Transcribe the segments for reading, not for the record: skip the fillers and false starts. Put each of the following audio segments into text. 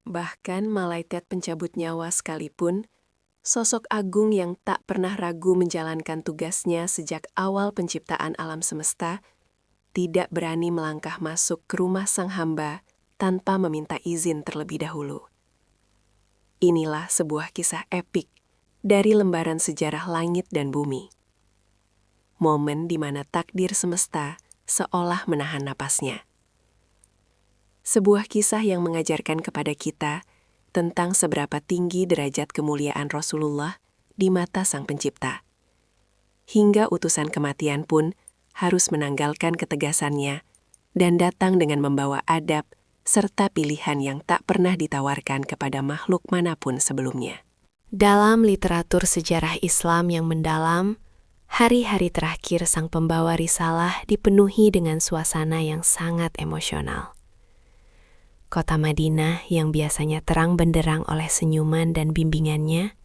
Bahkan malaikat pencabut nyawa sekalipun, sosok agung yang tak pernah ragu menjalankan tugasnya sejak awal penciptaan alam semesta, tidak berani melangkah masuk ke rumah sang hamba tanpa meminta izin terlebih dahulu. Inilah sebuah kisah epik dari lembaran sejarah langit dan bumi. Momen di mana takdir semesta seolah menahan napasnya. Sebuah kisah yang mengajarkan kepada kita tentang seberapa tinggi derajat kemuliaan Rasulullah di mata Sang Pencipta. Hingga utusan kematian pun harus menanggalkan ketegasannya dan datang dengan membawa adab serta pilihan yang tak pernah ditawarkan kepada makhluk manapun sebelumnya. Dalam literatur sejarah Islam yang mendalam, hari-hari terakhir sang pembawa risalah dipenuhi dengan suasana yang sangat emosional. Kota Madinah yang biasanya terang benderang oleh senyuman dan bimbingannya,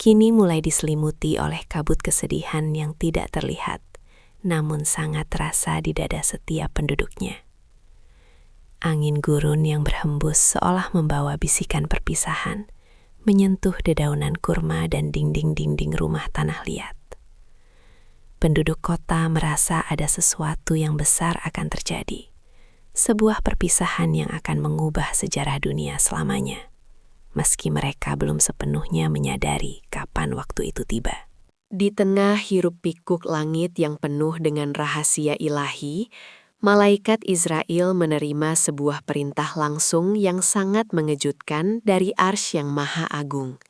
kini mulai diselimuti oleh kabut kesedihan yang tidak terlihat, namun sangat terasa di dada setiap penduduknya. Angin gurun yang berhembus seolah membawa bisikan perpisahan, menyentuh dedaunan kurma dan dinding-dinding rumah tanah liat. Penduduk kota merasa ada sesuatu yang besar akan terjadi. Sebuah perpisahan yang akan mengubah sejarah dunia selamanya, meski mereka belum sepenuhnya menyadari kapan waktu itu tiba. Di tengah hiruk-pikuk langit yang penuh dengan rahasia ilahi, malaikat Israel menerima sebuah perintah langsung yang sangat mengejutkan dari Arsy yang Maha Agung.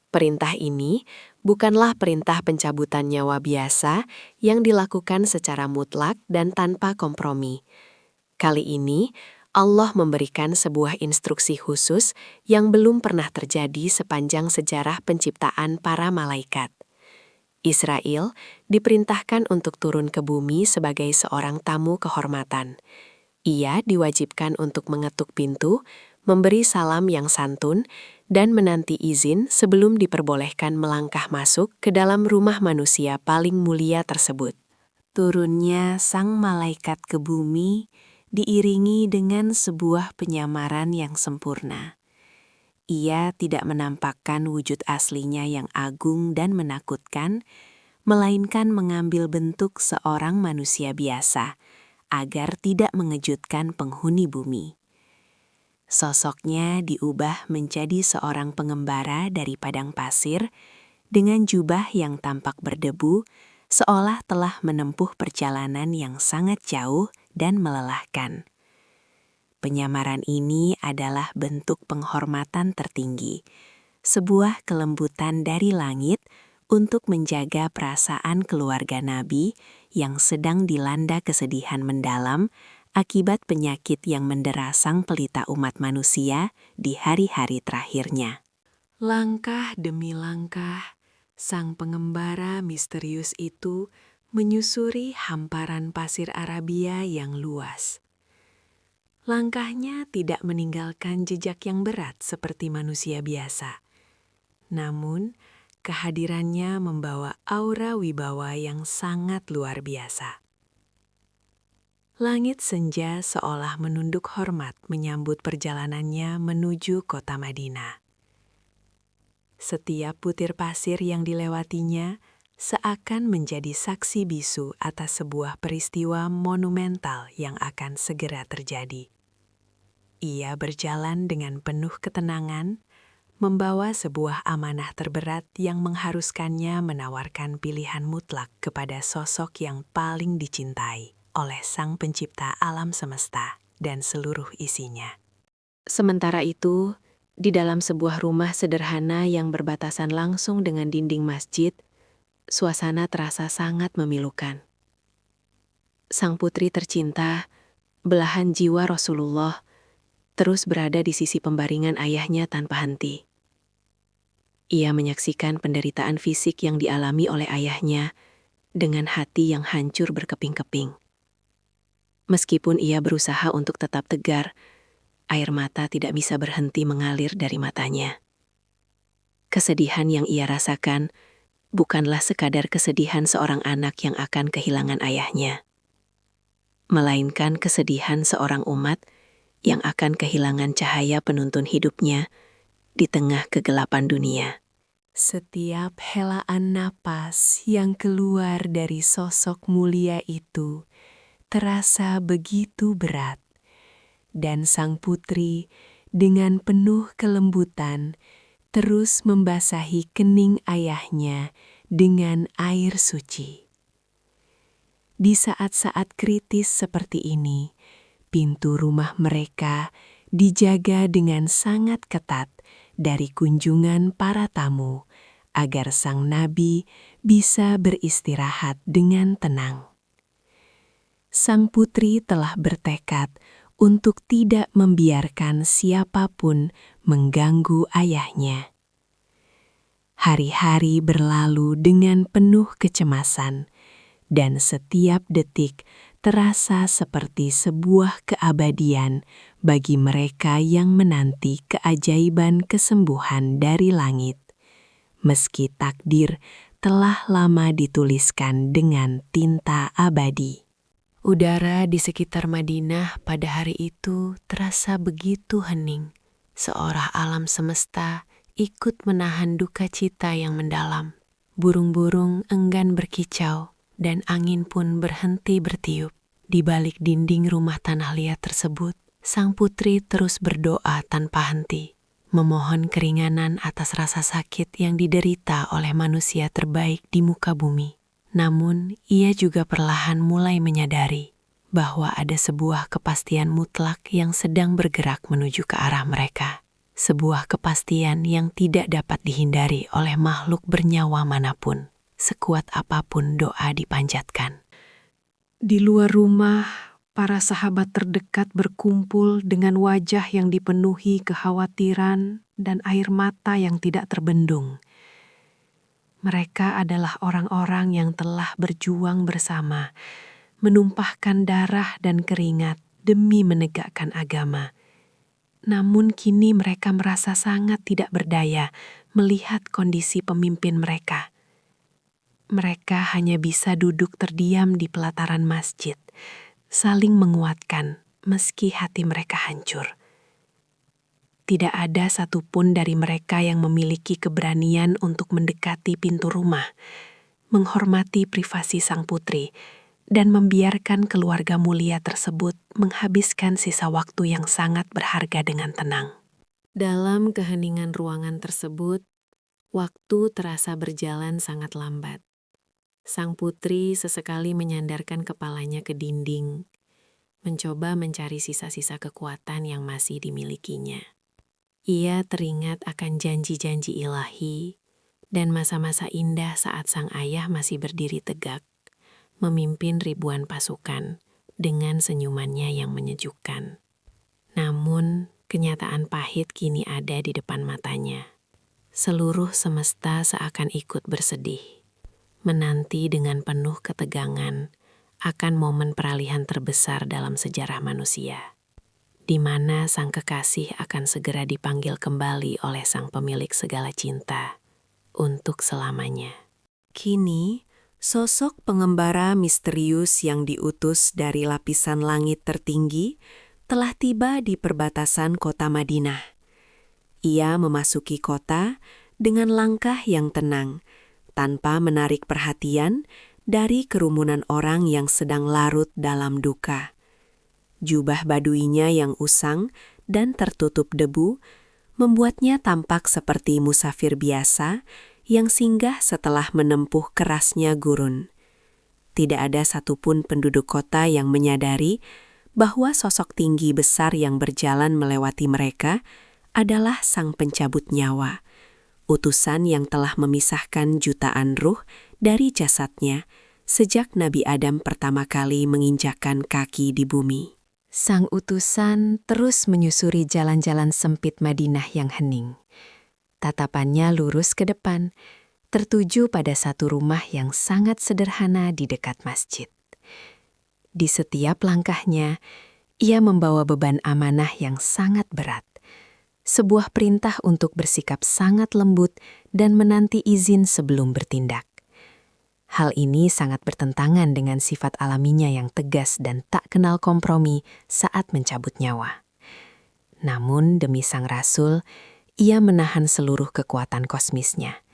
Perintah ini bukanlah perintah pencabutan nyawa biasa yang dilakukan secara mutlak dan tanpa kompromi. Kali ini, Allah memberikan sebuah instruksi khusus yang belum pernah terjadi sepanjang sejarah penciptaan para malaikat. Israel diperintahkan untuk turun ke bumi sebagai seorang tamu kehormatan. Ia diwajibkan untuk mengetuk pintu, memberi salam yang santun, dan menanti izin sebelum diperbolehkan melangkah masuk ke dalam rumah manusia paling mulia tersebut. Turunnya sang malaikat ke bumi diiringi dengan sebuah penyamaran yang sempurna. Ia tidak menampakkan wujud aslinya yang agung dan menakutkan, melainkan mengambil bentuk seorang manusia biasa, agar tidak mengejutkan penghuni bumi. Sosoknya diubah menjadi seorang pengembara dari padang pasir, dengan jubah yang tampak berdebu, seolah telah menempuh perjalanan yang sangat jauh dan melelahkan. Penyamaran ini adalah bentuk penghormatan tertinggi, sebuah kelembutan dari langit untuk menjaga perasaan keluarga Nabi yang sedang dilanda kesedihan mendalam akibat penyakit yang mendera sang pelita umat manusia di hari-hari terakhirnya. Langkah demi langkah, sang pengembara misterius itu menyusuri hamparan pasir Arabia yang luas. Langkahnya tidak meninggalkan jejak yang berat seperti manusia biasa. Namun, kehadirannya membawa aura wibawa yang sangat luar biasa. Langit senja seolah menunduk hormat menyambut perjalanannya menuju kota Madinah. Setiap butir pasir yang dilewatinya seakan menjadi saksi bisu atas sebuah peristiwa monumental yang akan segera terjadi. Ia berjalan dengan penuh ketenangan, membawa sebuah amanah terberat yang mengharuskannya menawarkan pilihan mutlak kepada sosok yang paling dicintai oleh Sang Pencipta alam semesta dan seluruh isinya. Sementara itu, di dalam sebuah rumah sederhana yang berbatasan langsung dengan dinding masjid, suasana terasa sangat memilukan. Sang putri tercinta, belahan jiwa Rasulullah, terus berada di sisi pembaringan ayahnya tanpa henti. Ia menyaksikan penderitaan fisik yang dialami oleh ayahnya dengan hati yang hancur berkeping-keping. Meskipun ia berusaha untuk tetap tegar, air mata tidak bisa berhenti mengalir dari matanya. Kesedihan yang ia rasakan bukanlah sekadar kesedihan seorang anak yang akan kehilangan ayahnya, melainkan kesedihan seorang umat yang akan kehilangan cahaya penuntun hidupnya di tengah kegelapan dunia. Setiap helaan napas yang keluar dari sosok mulia itu terasa begitu berat, dan sang putri dengan penuh kelembutan terus membasahi kening ayahnya dengan air suci. Di saat-saat kritis seperti ini, pintu rumah mereka dijaga dengan sangat ketat dari kunjungan para tamu, agar sang nabi bisa beristirahat dengan tenang. Sang putri telah bertekad untuk tidak membiarkan siapapun mengganggu ayahnya. Hari-hari berlalu dengan penuh kecemasan, dan setiap detik terasa seperti sebuah keabadian bagi mereka yang menanti keajaiban kesembuhan dari langit, meski takdir telah lama dituliskan dengan tinta abadi. Udara di sekitar Madinah pada hari itu terasa begitu hening, seolah alam semesta ikut menahan duka cita yang mendalam. Burung-burung enggan berkicau, dan angin pun berhenti bertiup. Di balik dinding rumah tanah liat tersebut, sang putri terus berdoa tanpa henti, memohon keringanan atas rasa sakit yang diderita oleh manusia terbaik di muka bumi. Namun, ia juga perlahan mulai menyadari bahwa ada sebuah kepastian mutlak yang sedang bergerak menuju ke arah mereka. Sebuah kepastian yang tidak dapat dihindari oleh makhluk bernyawa manapun, sekuat apapun doa dipanjatkan. Di luar rumah, para sahabat terdekat berkumpul dengan wajah yang dipenuhi kekhawatiran dan air mata yang tidak terbendung. Mereka adalah orang-orang yang telah berjuang bersama, menumpahkan darah dan keringat demi menegakkan agama. Namun kini mereka merasa sangat tidak berdaya melihat kondisi pemimpin mereka. Mereka hanya bisa duduk terdiam di pelataran masjid, saling menguatkan meski hati mereka hancur. Tidak ada satupun dari mereka yang memiliki keberanian untuk mendekati pintu rumah, menghormati privasi sang putri, dan membiarkan keluarga mulia tersebut menghabiskan sisa waktu yang sangat berharga dengan tenang. Dalam keheningan ruangan tersebut, waktu terasa berjalan sangat lambat. Sang putri sesekali menyandarkan kepalanya ke dinding, mencoba mencari sisa-sisa kekuatan yang masih dimilikinya. Ia teringat akan janji-janji ilahi dan masa-masa indah saat sang ayah masih berdiri tegak, memimpin ribuan pasukan dengan senyumannya yang menyejukkan. Namun, kenyataan pahit kini ada di depan matanya. Seluruh semesta seakan ikut bersedih, menanti dengan penuh ketegangan akan momen peralihan terbesar dalam sejarah manusia, di mana sang kekasih akan segera dipanggil kembali oleh sang pemilik segala cinta untuk selamanya. Kini, sosok pengembara misterius yang diutus dari lapisan langit tertinggi telah tiba di perbatasan kota Madinah. Ia memasuki kota dengan langkah yang tenang, tanpa menarik perhatian dari kerumunan orang yang sedang larut dalam duka. Jubah baduinya yang usang dan tertutup debu membuatnya tampak seperti musafir biasa yang singgah setelah menempuh kerasnya gurun. Tidak ada satupun penduduk kota yang menyadari bahwa sosok tinggi besar yang berjalan melewati mereka adalah sang pencabut nyawa, utusan yang telah memisahkan jutaan ruh dari jasadnya sejak Nabi Adam pertama kali menginjakkan kaki di bumi. Sang utusan terus menyusuri jalan-jalan sempit Madinah yang hening. Tatapannya lurus ke depan, tertuju pada satu rumah yang sangat sederhana di dekat masjid. Di setiap langkahnya, ia membawa beban amanah yang sangat berat. Sebuah perintah untuk bersikap sangat lembut dan menanti izin sebelum bertindak. Hal ini sangat bertentangan dengan sifat alaminya yang tegas dan tak kenal kompromi saat mencabut nyawa. Namun demi sang rasul, ia menahan seluruh kekuatan kosmisnya,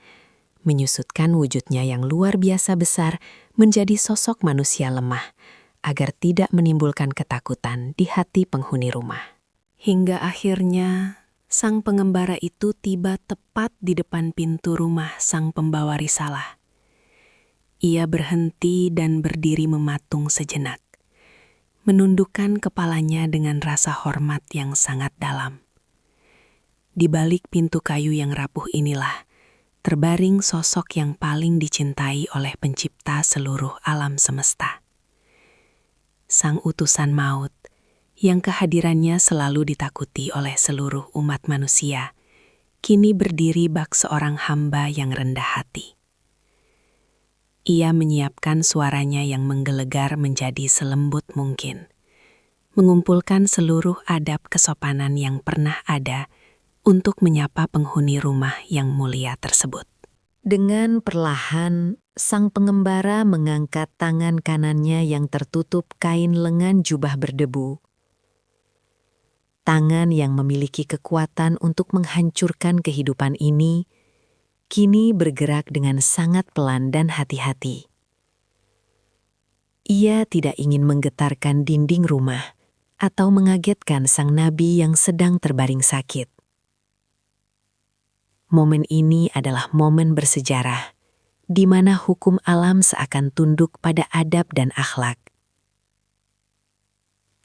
menyusutkan wujudnya yang luar biasa besar menjadi sosok manusia lemah, agar tidak menimbulkan ketakutan di hati penghuni rumah. Hingga akhirnya, sang pengembara itu tiba tepat di depan pintu rumah sang pembawa risalah. Ia berhenti dan berdiri mematung sejenak, menundukkan kepalanya dengan rasa hormat yang sangat dalam. Di balik pintu kayu yang rapuh inilah, terbaring sosok yang paling dicintai oleh pencipta seluruh alam semesta. Sang utusan maut, yang kehadirannya selalu ditakuti oleh seluruh umat manusia, kini berdiri bak seorang hamba yang rendah hati. Ia menyiapkan suaranya yang menggelegar menjadi selembut mungkin, mengumpulkan seluruh adab kesopanan yang pernah ada untuk menyapa penghuni rumah yang mulia tersebut. Dengan perlahan, sang pengembara mengangkat tangan kanannya yang tertutup kain lengan jubah berdebu. Tangan yang memiliki kekuatan untuk menghancurkan kehidupan ini, kini bergerak dengan sangat pelan dan hati-hati. Ia tidak ingin menggetarkan dinding rumah atau mengagetkan sang nabi yang sedang terbaring sakit. Momen ini adalah momen bersejarah, di mana hukum alam seakan tunduk pada adab dan akhlak.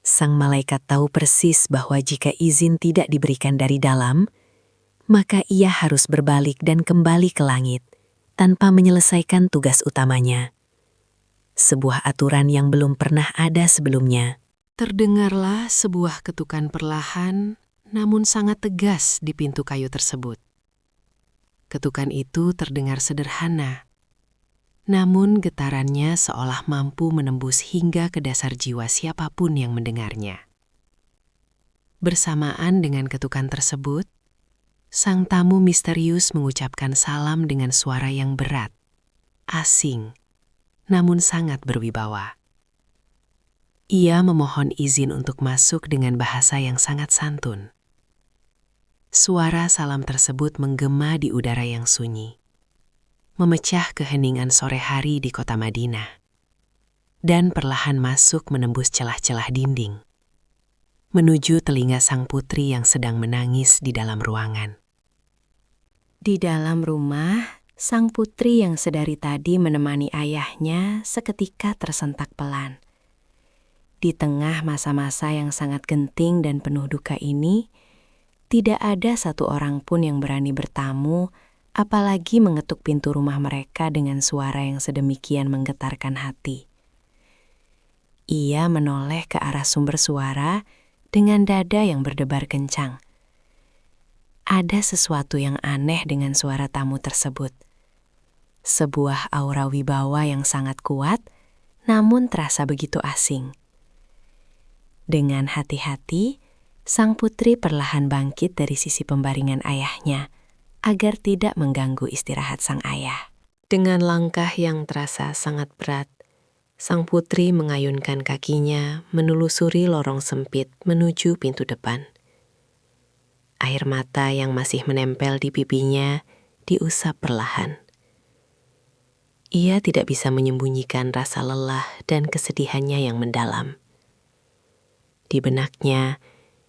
Sang malaikat tahu persis bahwa jika izin tidak diberikan dari dalam, maka ia harus berbalik dan kembali ke langit, tanpa menyelesaikan tugas utamanya. Sebuah aturan yang belum pernah ada sebelumnya. Terdengarlah sebuah ketukan perlahan, namun sangat tegas di pintu kayu tersebut. Ketukan itu terdengar sederhana, namun getarannya seolah mampu menembus hingga ke dasar jiwa siapapun yang mendengarnya. Bersamaan dengan ketukan tersebut, sang tamu misterius mengucapkan salam dengan suara yang berat, asing, namun sangat berwibawa. Ia memohon izin untuk masuk dengan bahasa yang sangat santun. Suara salam tersebut menggema di udara yang sunyi, memecah keheningan sore hari di kota Madinah, dan perlahan masuk menembus celah-celah dinding, menuju telinga sang putri yang sedang menangis di dalam ruangan. Di dalam rumah, sang putri yang sedari tadi menemani ayahnya seketika tersentak pelan. Di tengah masa-masa yang sangat genting dan penuh duka ini, tidak ada satu orang pun yang berani bertamu, apalagi mengetuk pintu rumah mereka dengan suara yang sedemikian menggetarkan hati. Ia menoleh ke arah sumber suara dengan dada yang berdebar kencang. Ada sesuatu yang aneh dengan suara tamu tersebut. Sebuah aura wibawa yang sangat kuat, namun terasa begitu asing. Dengan hati-hati, sang putri perlahan bangkit dari sisi pembaringan ayahnya, agar tidak mengganggu istirahat sang ayah. Dengan langkah yang terasa sangat berat, sang putri mengayunkan kakinya menelusuri lorong sempit menuju pintu depan. Air mata yang masih menempel di pipinya diusap perlahan. Ia tidak bisa menyembunyikan rasa lelah dan kesedihannya yang mendalam. Di benaknya,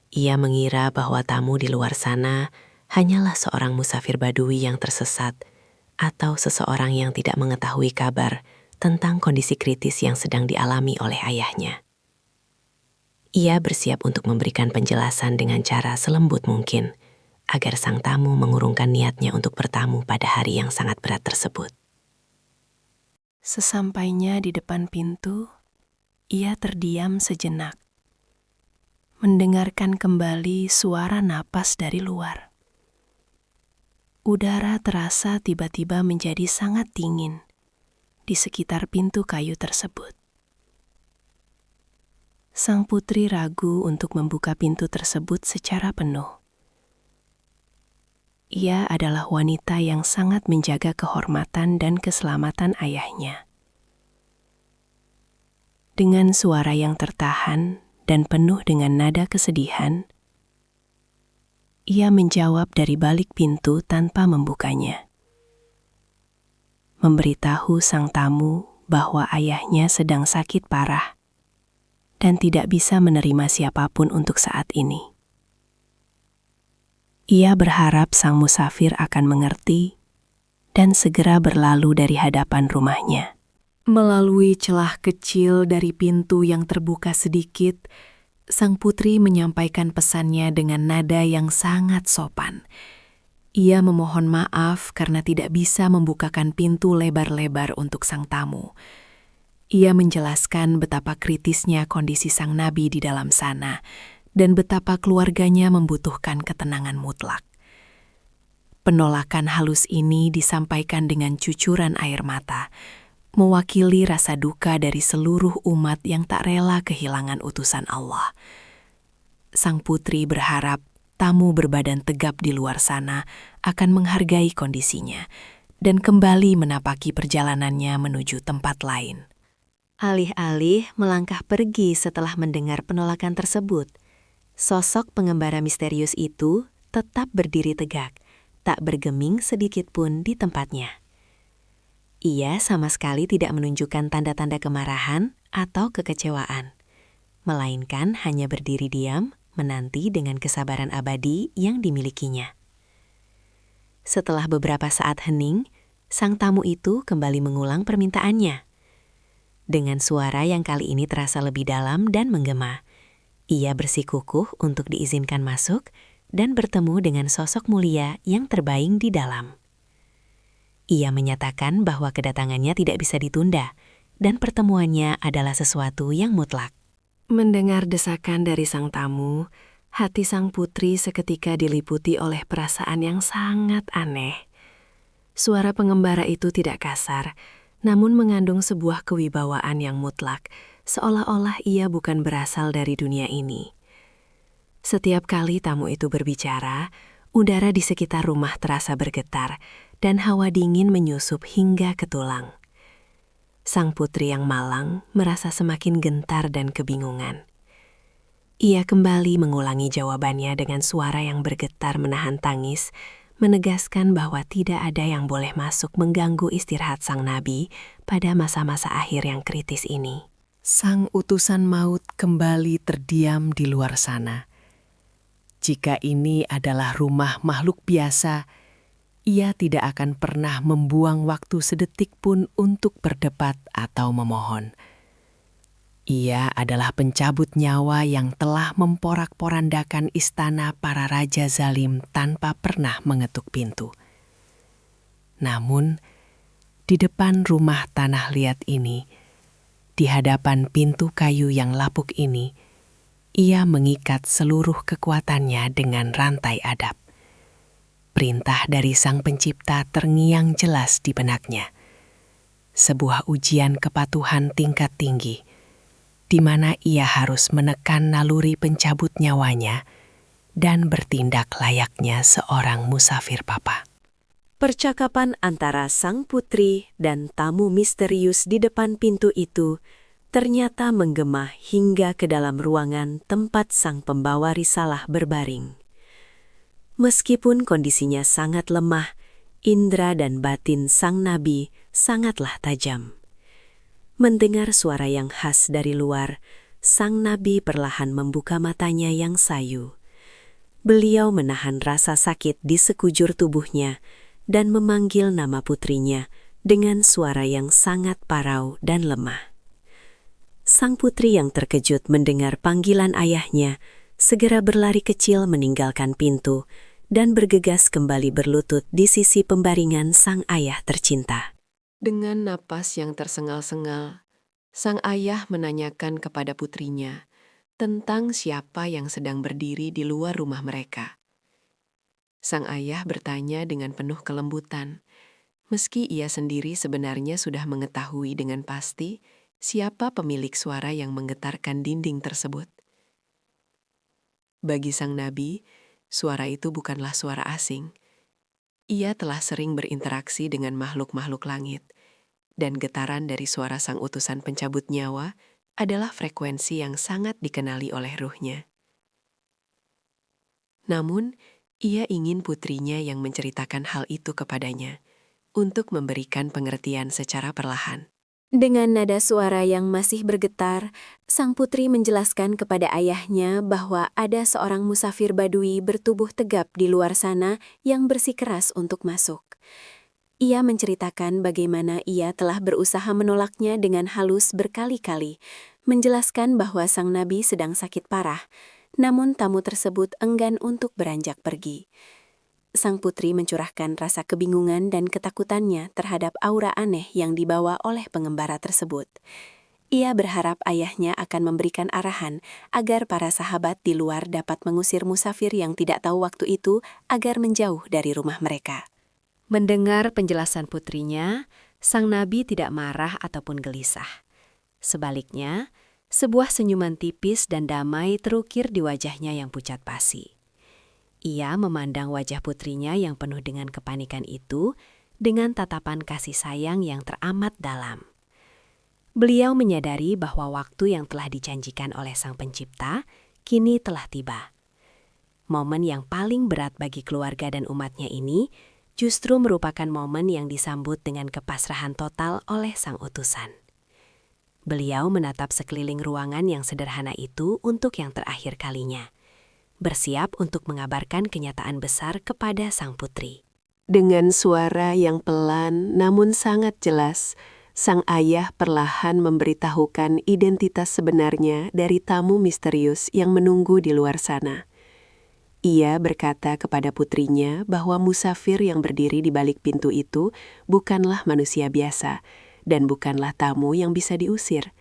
ia mengira bahwa tamu di luar sana hanyalah seorang musafir Badui yang tersesat atau seseorang yang tidak mengetahui kabar tentang kondisi kritis yang sedang dialami oleh ayahnya. Ia bersiap untuk memberikan penjelasan dengan cara selembut mungkin, agar sang tamu mengurungkan niatnya untuk bertamu pada hari yang sangat berat tersebut. Sesampainya di depan pintu, ia terdiam sejenak, mendengarkan kembali suara napas dari luar. Udara terasa tiba-tiba menjadi sangat dingin di sekitar pintu kayu tersebut. Sang putri ragu untuk membuka pintu tersebut secara penuh. Ia adalah wanita yang sangat menjaga kehormatan dan keselamatan ayahnya. Dengan suara yang tertahan dan penuh dengan nada kesedihan, ia menjawab dari balik pintu tanpa membukanya. Memberitahu sang tamu bahwa ayahnya sedang sakit parah dan tidak bisa menerima siapapun untuk saat ini. Ia berharap sang musafir akan mengerti dan segera berlalu dari hadapan rumahnya. Melalui celah kecil dari pintu yang terbuka sedikit, sang putri menyampaikan pesannya dengan nada yang sangat sopan. Ia memohon maaf karena tidak bisa membukakan pintu lebar-lebar untuk sang tamu. Ia menjelaskan betapa kritisnya kondisi sang nabi di dalam sana dan betapa keluarganya membutuhkan ketenangan mutlak. Penolakan halus ini disampaikan dengan cucuran air mata, mewakili rasa duka dari seluruh umat yang tak rela kehilangan utusan Allah. Sang putri berharap tamu berbadan tegap di luar sana akan menghargai kondisinya dan kembali menapaki perjalanannya menuju tempat lain. Alih-alih melangkah pergi setelah mendengar penolakan tersebut, sosok pengembara misterius itu tetap berdiri tegak, tak bergeming sedikit pun di tempatnya. Ia sama sekali tidak menunjukkan tanda-tanda kemarahan atau kekecewaan, melainkan hanya berdiri diam menanti dengan kesabaran abadi yang dimilikinya. Setelah beberapa saat hening, sang tamu itu kembali mengulang permintaannya. Dengan suara yang kali ini terasa lebih dalam dan menggema, ia bersikukuh untuk diizinkan masuk dan bertemu dengan sosok mulia yang terbaring di dalam. Ia menyatakan bahwa kedatangannya tidak bisa ditunda dan pertemuannya adalah sesuatu yang mutlak. Mendengar desakan dari sang tamu, hati sang putri seketika diliputi oleh perasaan yang sangat aneh. Suara pengembara itu tidak kasar, namun mengandung sebuah kewibawaan yang mutlak, seolah-olah ia bukan berasal dari dunia ini. Setiap kali tamu itu berbicara, udara di sekitar rumah terasa bergetar, dan hawa dingin menyusup hingga ke tulang. Sang putri yang malang merasa semakin gentar dan kebingungan. Ia kembali mengulangi jawabannya dengan suara yang bergetar menahan tangis, menegaskan bahwa tidak ada yang boleh masuk mengganggu istirahat sang nabi pada masa-masa akhir yang kritis ini. Sang utusan maut kembali terdiam di luar sana. Jika ini adalah rumah makhluk biasa, ia tidak akan pernah membuang waktu sedetik pun untuk berdebat atau memohon. Ia adalah pencabut nyawa yang telah memporak-porandakan istana para raja zalim tanpa pernah mengetuk pintu. Namun, di depan rumah tanah liat ini, di hadapan pintu kayu yang lapuk ini, ia mengikat seluruh kekuatannya dengan rantai adab. Perintah dari Sang Pencipta terngiang jelas di benaknya. Sebuah ujian kepatuhan tingkat tinggi, di mana ia harus menekan naluri pencabut nyawanya dan bertindak layaknya seorang musafir papa. Percakapan antara sang putri dan tamu misterius di depan pintu itu ternyata menggema hingga ke dalam ruangan tempat sang pembawa risalah berbaring. Meskipun kondisinya sangat lemah, indera dan batin sang nabi sangatlah tajam. Mendengar suara yang khas dari luar, sang nabi perlahan membuka matanya yang sayu. Beliau menahan rasa sakit di sekujur tubuhnya dan memanggil nama putrinya dengan suara yang sangat parau dan lemah. Sang putri yang terkejut mendengar panggilan ayahnya segera berlari kecil meninggalkan pintu dan bergegas kembali berlutut di sisi pembaringan sang ayah tercinta. Dengan napas yang tersengal-sengal, sang ayah menanyakan kepada putrinya tentang siapa yang sedang berdiri di luar rumah mereka. Sang ayah bertanya dengan penuh kelembutan, meski ia sendiri sebenarnya sudah mengetahui dengan pasti siapa pemilik suara yang menggetarkan dinding tersebut. Bagi sang nabi, suara itu bukanlah suara asing. Ia telah sering berinteraksi dengan makhluk-makhluk langit, dan getaran dari suara sang utusan pencabut nyawa adalah frekuensi yang sangat dikenali oleh ruhnya. Namun, Ia ingin putrinya yang menceritakan hal itu kepadanya, untuk memberikan pengertian secara perlahan. Dengan nada suara yang masih bergetar, sang putri menjelaskan kepada ayahnya bahwa ada seorang musafir Badui bertubuh tegap di luar sana yang bersikeras untuk masuk. Ia menceritakan bagaimana ia telah berusaha menolaknya dengan halus berkali-kali, menjelaskan bahwa sang nabi sedang sakit parah, namun tamu tersebut enggan untuk beranjak pergi. Sang putri mencurahkan rasa kebingungan dan ketakutannya terhadap aura aneh yang dibawa oleh pengembara tersebut. Ia berharap ayahnya akan memberikan arahan agar para sahabat di luar dapat mengusir musafir yang tidak tahu waktu itu agar menjauh dari rumah mereka. Mendengar penjelasan putrinya, sang nabi tidak marah ataupun gelisah. Sebaliknya, sebuah senyuman tipis dan damai terukir di wajahnya yang pucat pasi. Ia memandang wajah putrinya yang penuh dengan kepanikan itu dengan tatapan kasih sayang yang teramat dalam. Beliau menyadari bahwa waktu yang telah dijanjikan oleh Sang Pencipta kini telah tiba. Momen yang paling berat bagi keluarga dan umatnya ini justru merupakan momen yang disambut dengan kepasrahan total oleh Sang Utusan. Beliau menatap sekeliling ruangan yang sederhana itu untuk yang terakhir kalinya, bersiap untuk mengabarkan kenyataan besar kepada sang putri. Dengan suara yang pelan namun sangat jelas, sang ayah perlahan memberitahukan identitas sebenarnya dari tamu misterius yang menunggu di luar sana. Ia berkata kepada putrinya bahwa musafir yang berdiri di balik pintu itu bukanlah manusia biasa dan bukanlah tamu yang bisa diusir.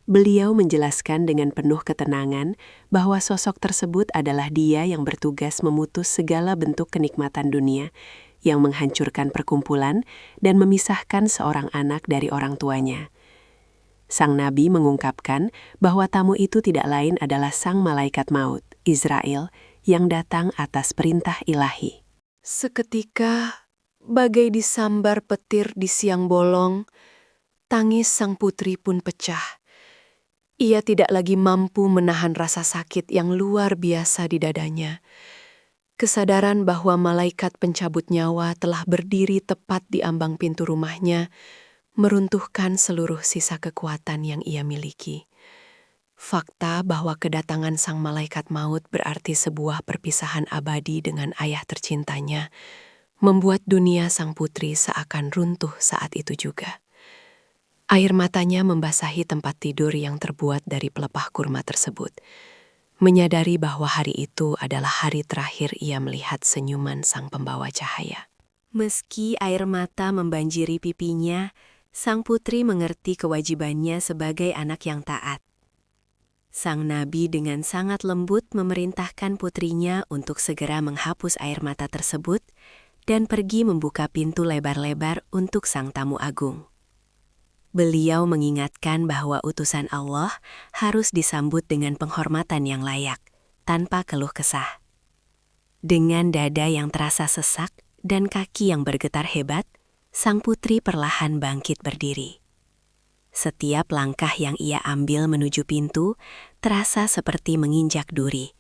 Beliau menjelaskan dengan penuh ketenangan bahwa sosok tersebut adalah dia yang bertugas memutus segala bentuk kenikmatan dunia, yang menghancurkan perkumpulan dan memisahkan seorang anak dari orang tuanya. Sang Nabi mengungkapkan bahwa tamu itu tidak lain adalah sang malaikat maut, Israel, yang datang atas perintah ilahi. Seketika, bagai disambar petir di siang bolong, tangis sang putri pun pecah. Ia tidak lagi mampu menahan rasa sakit yang luar biasa di dadanya. Kesadaran bahwa malaikat pencabut nyawa telah berdiri tepat di ambang pintu rumahnya, meruntuhkan seluruh sisa kekuatan yang ia miliki. Fakta bahwa kedatangan sang malaikat maut berarti sebuah perpisahan abadi dengan ayah tercintanya, membuat dunia sang putri seakan runtuh saat itu juga. Air matanya membasahi tempat tidur yang terbuat dari pelepah kurma tersebut. Menyadari bahwa hari itu adalah hari terakhir ia melihat senyuman sang pembawa cahaya. Meski air mata membanjiri pipinya, sang putri mengerti kewajibannya sebagai anak yang taat. Sang nabi dengan sangat lembut memerintahkan putrinya untuk segera menghapus air mata tersebut dan pergi membuka pintu lebar-lebar untuk sang tamu agung. Beliau mengingatkan bahwa utusan Allah harus disambut dengan penghormatan yang layak, tanpa keluh kesah. Dengan dada yang terasa sesak dan kaki yang bergetar hebat, sang putri perlahan bangkit berdiri. Setiap langkah yang ia ambil menuju pintu terasa seperti menginjak duri,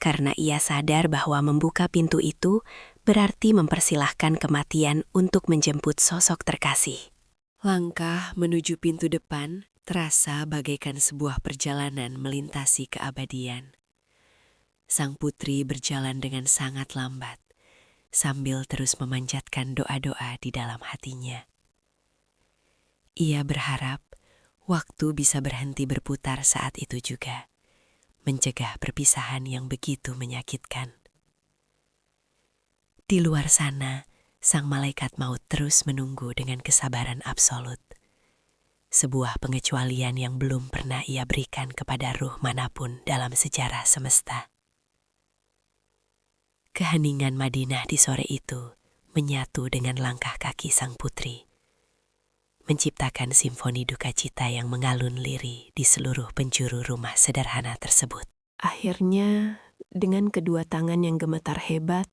karena ia sadar bahwa membuka pintu itu berarti mempersilahkan kematian untuk menjemput sosok terkasih. Langkah menuju pintu depan terasa bagaikan sebuah perjalanan melintasi keabadian. Sang putri berjalan dengan sangat lambat, sambil terus memanjatkan doa-doa di dalam hatinya. Ia berharap waktu bisa berhenti berputar saat itu juga, mencegah perpisahan yang begitu menyakitkan. Di luar sana, sang malaikat maut terus menunggu dengan kesabaran absolut. Sebuah pengecualian yang belum pernah ia berikan kepada ruh manapun dalam sejarah semesta. Keheningan Madinah di sore itu menyatu dengan langkah kaki sang putri, menciptakan simfoni duka cita yang mengalun lirih di seluruh penjuru rumah sederhana tersebut. Akhirnya, dengan kedua tangan yang gemetar hebat,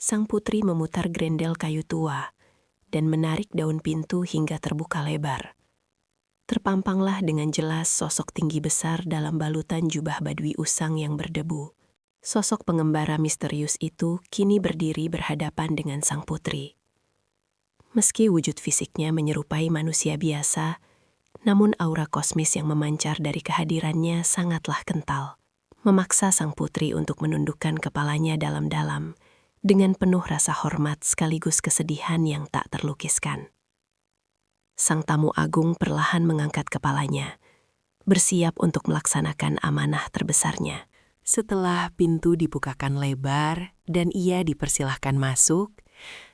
sang putri memutar grendel kayu tua dan menarik daun pintu hingga terbuka lebar. Terpampanglah dengan jelas sosok tinggi besar dalam balutan jubah badui usang yang berdebu. Sosok pengembara misterius itu kini berdiri berhadapan dengan sang putri. Meski wujud fisiknya menyerupai manusia biasa, namun aura kosmis yang memancar dari kehadirannya sangatlah kental, memaksa sang putri untuk menundukkan kepalanya dalam-dalam dengan penuh rasa hormat sekaligus kesedihan yang tak terlukiskan. Sang tamu agung perlahan mengangkat kepalanya, bersiap untuk melaksanakan amanah terbesarnya. Setelah pintu dibukakan lebar dan ia dipersilahkan masuk,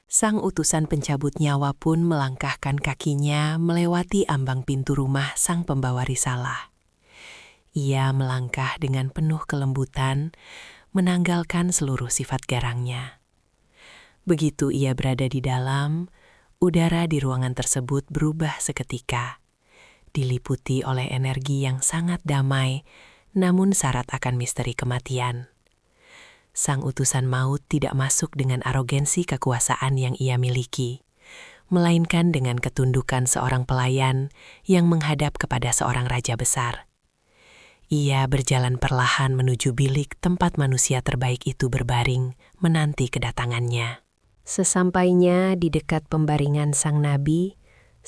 sang utusan pencabut nyawa pun melangkahkan kakinya melewati ambang pintu rumah sang pembawa risalah. Ia melangkah dengan penuh kelembutan, menanggalkan seluruh sifat garangnya. Begitu ia berada di dalam, udara di ruangan tersebut berubah seketika, diliputi oleh energi yang sangat damai, namun syarat akan misteri kematian. Sang utusan maut tidak masuk dengan arogansi kekuasaan yang ia miliki, melainkan dengan ketundukan seorang pelayan yang menghadap kepada seorang raja besar. Ia berjalan perlahan menuju bilik tempat manusia terbaik itu berbaring, menanti kedatangannya. Sesampainya di dekat pembaringan sang nabi,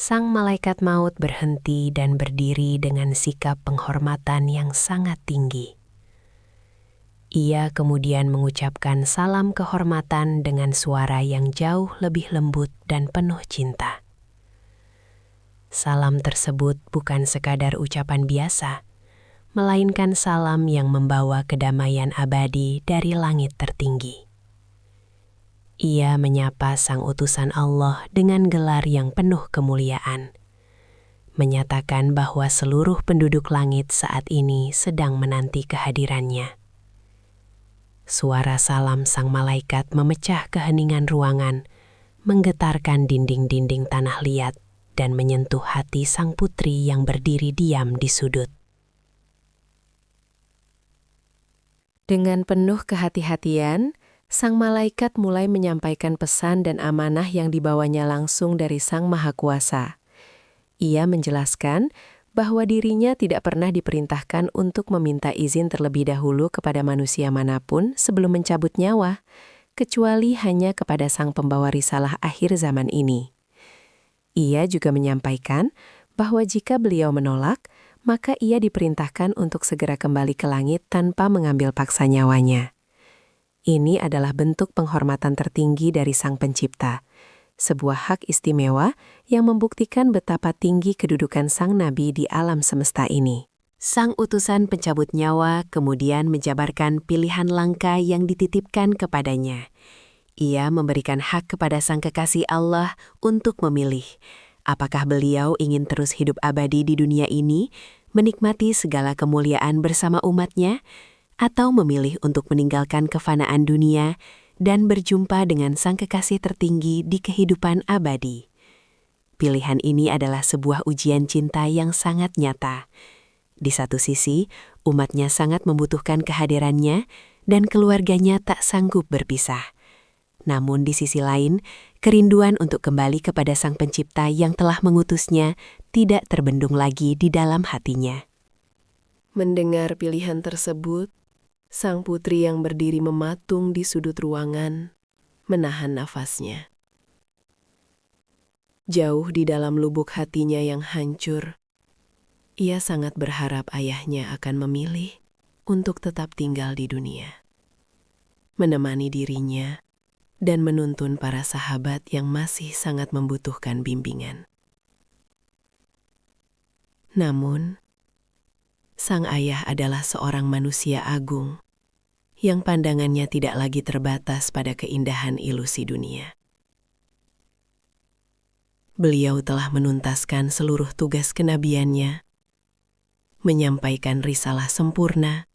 sang malaikat maut berhenti dan berdiri dengan sikap penghormatan yang sangat tinggi. Ia kemudian mengucapkan salam kehormatan dengan suara yang jauh lebih lembut dan penuh cinta. Salam tersebut bukan sekadar ucapan biasa, melainkan salam yang membawa kedamaian abadi dari langit tertinggi. Ia menyapa sang utusan Allah dengan gelar yang penuh kemuliaan, menyatakan bahwa seluruh penduduk langit saat ini sedang menanti kehadirannya. Suara salam sang malaikat memecah keheningan ruangan, menggetarkan dinding-dinding tanah liat, dan menyentuh hati sang putri yang berdiri diam di sudut. Dengan penuh kehati-hatian, sang malaikat mulai menyampaikan pesan dan amanah yang dibawanya langsung dari Sang Maha Kuasa. Ia menjelaskan bahwa dirinya tidak pernah diperintahkan untuk meminta izin terlebih dahulu kepada manusia manapun sebelum mencabut nyawa, kecuali hanya kepada sang pembawa risalah akhir zaman ini. Ia juga menyampaikan bahwa jika beliau menolak, maka ia diperintahkan untuk segera kembali ke langit tanpa mengambil paksa nyawanya. Ini adalah bentuk penghormatan tertinggi dari Sang Pencipta, sebuah hak istimewa yang membuktikan betapa tinggi kedudukan Sang Nabi di alam semesta ini. Sang utusan pencabut nyawa kemudian menjabarkan pilihan langka yang dititipkan kepadanya. Ia memberikan hak kepada Sang Kekasih Allah untuk memilih, apakah beliau ingin terus hidup abadi di dunia ini, menikmati segala kemuliaan bersama umatnya, atau memilih untuk meninggalkan kefanaan dunia dan berjumpa dengan Sang Kekasih tertinggi di kehidupan abadi. Pilihan ini adalah sebuah ujian cinta yang sangat nyata. Di satu sisi, umatnya sangat membutuhkan kehadirannya dan keluarganya tak sanggup berpisah. Namun di sisi lain, kerinduan untuk kembali kepada Sang Pencipta yang telah mengutusnya tidak terbendung lagi di dalam hatinya. Mendengar pilihan tersebut, sang putri yang berdiri mematung di sudut ruangan menahan nafasnya. Jauh di dalam lubuk hatinya yang hancur, ia sangat berharap ayahnya akan memilih untuk tetap tinggal di dunia, menemani dirinya, dan menuntun para sahabat yang masih sangat membutuhkan bimbingan. Namun, sang ayah adalah seorang manusia agung yang pandangannya tidak lagi terbatas pada keindahan ilusi dunia. Beliau telah menuntaskan seluruh tugas kenabiannya, menyampaikan risalah sempurna,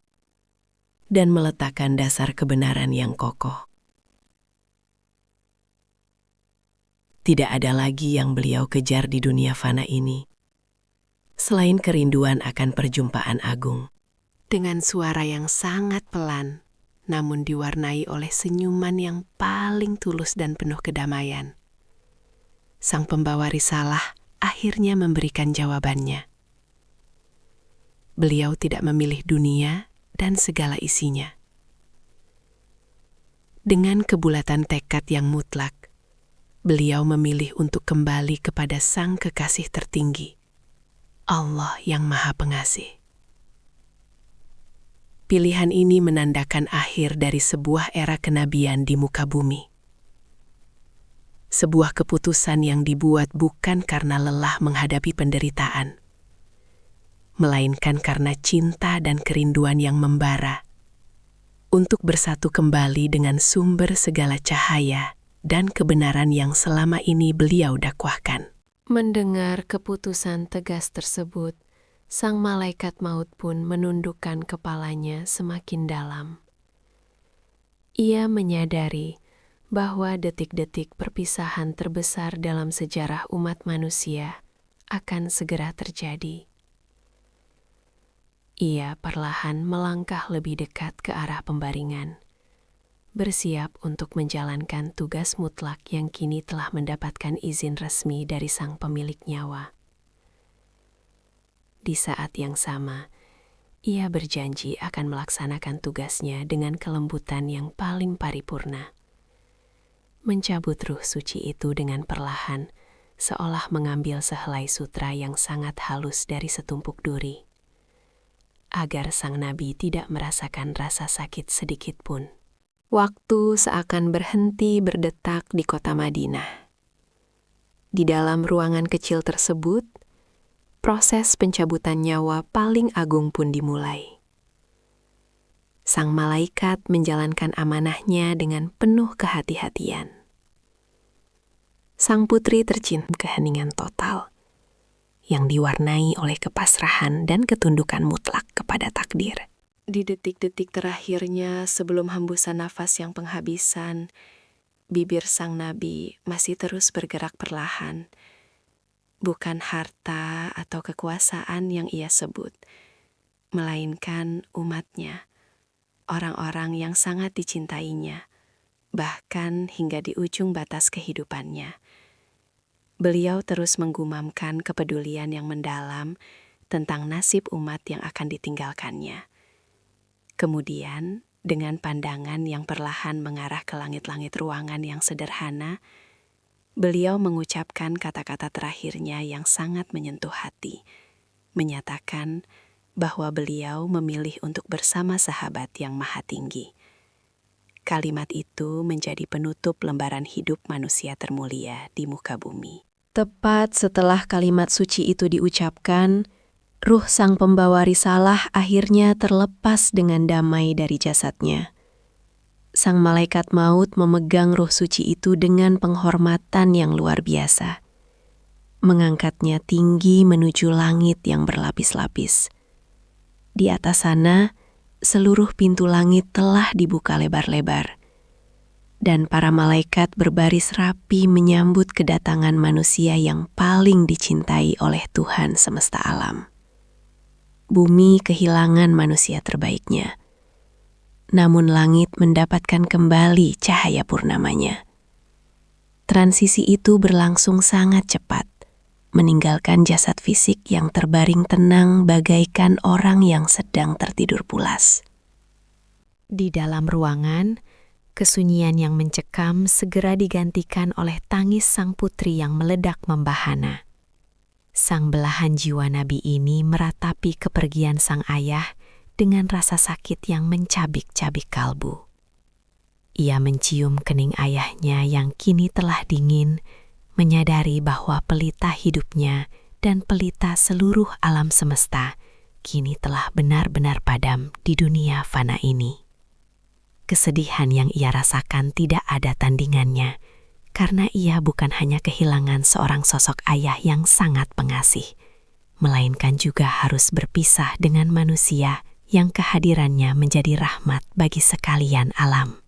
dan meletakkan dasar kebenaran yang kokoh. Tidak ada lagi yang beliau kejar di dunia fana ini, selain kerinduan akan perjumpaan agung. Dengan suara yang sangat pelan, namun diwarnai oleh senyuman yang paling tulus dan penuh kedamaian, sang pembawa risalah akhirnya memberikan jawabannya. Beliau tidak memilih dunia dan segala isinya. Dengan kebulatan tekad yang mutlak, beliau memilih untuk kembali kepada Sang Kekasih tertinggi, Allah yang Maha Pengasih. Pilihan ini menandakan akhir dari sebuah era kenabian di muka bumi. Sebuah keputusan yang dibuat bukan karena lelah menghadapi penderitaan, melainkan karena cinta dan kerinduan yang membara untuk bersatu kembali dengan sumber segala cahaya dan kebenaran yang selama ini beliau dakwahkan. Mendengar keputusan tegas tersebut, sang malaikat maut pun menundukkan kepalanya semakin dalam. Ia menyadari bahwa detik-detik perpisahan terbesar dalam sejarah umat manusia akan segera terjadi. Ia perlahan melangkah lebih dekat ke arah pembaringan, bersiap untuk menjalankan tugas mutlak yang kini telah mendapatkan izin resmi dari sang pemilik nyawa. Di saat yang sama, ia berjanji akan melaksanakan tugasnya dengan kelembutan yang paling paripurna. Mencabut ruh suci itu dengan perlahan, seolah mengambil sehelai sutra yang sangat halus dari setumpuk duri, agar sang nabi tidak merasakan rasa sakit sedikit pun. Waktu seakan berhenti berdetak di kota Madinah. Di dalam ruangan kecil tersebut, proses pencabutan nyawa paling agung pun dimulai. Sang malaikat menjalankan amanahnya dengan penuh kehati-hatian. Sang putri tercinta keheningan total, yang diwarnai oleh kepasrahan dan ketundukan mutlak kepada takdir. Di detik-detik terakhirnya sebelum hembusan nafas yang penghabisan, bibir sang nabi masih terus bergerak perlahan. Bukan harta atau kekuasaan yang ia sebut, melainkan umatnya, orang-orang yang sangat dicintainya, bahkan hingga di ujung batas kehidupannya. Beliau terus menggumamkan kepedulian yang mendalam tentang nasib umat yang akan ditinggalkannya. Kemudian, dengan pandangan yang perlahan mengarah ke langit-langit ruangan yang sederhana, beliau mengucapkan kata-kata terakhirnya yang sangat menyentuh hati, menyatakan bahwa beliau memilih untuk bersama sahabat yang maha tinggi. Kalimat itu menjadi penutup lembaran hidup manusia termulia di muka bumi. Tepat setelah kalimat suci itu diucapkan, ruh sang pembawa risalah akhirnya terlepas dengan damai dari jasadnya. Sang malaikat maut memegang ruh suci itu dengan penghormatan yang luar biasa, mengangkatnya tinggi menuju langit yang berlapis-lapis. Di atas sana, seluruh pintu langit telah dibuka lebar-lebar, dan para malaikat berbaris rapi menyambut kedatangan manusia yang paling dicintai oleh Tuhan semesta alam. Bumi kehilangan manusia terbaiknya, namun langit mendapatkan kembali cahaya purnamanya. Transisi itu berlangsung sangat cepat, meninggalkan jasad fisik yang terbaring tenang bagaikan orang yang sedang tertidur pulas. Di dalam ruangan, kesunyian yang mencekam segera digantikan oleh tangis sang putri yang meledak membahana. Sang belahan jiwa nabi ini meratapi kepergian sang ayah dengan rasa sakit yang mencabik-cabik kalbu. Ia mencium kening ayahnya yang kini telah dingin, menyadari bahwa pelita hidupnya dan pelita seluruh alam semesta kini telah benar-benar padam di dunia fana ini. Kesedihan yang ia rasakan tidak ada tandingannya, karena ia bukan hanya kehilangan seorang sosok ayah yang sangat pengasih, melainkan juga harus berpisah dengan manusia yang kehadirannya menjadi rahmat bagi sekalian alam.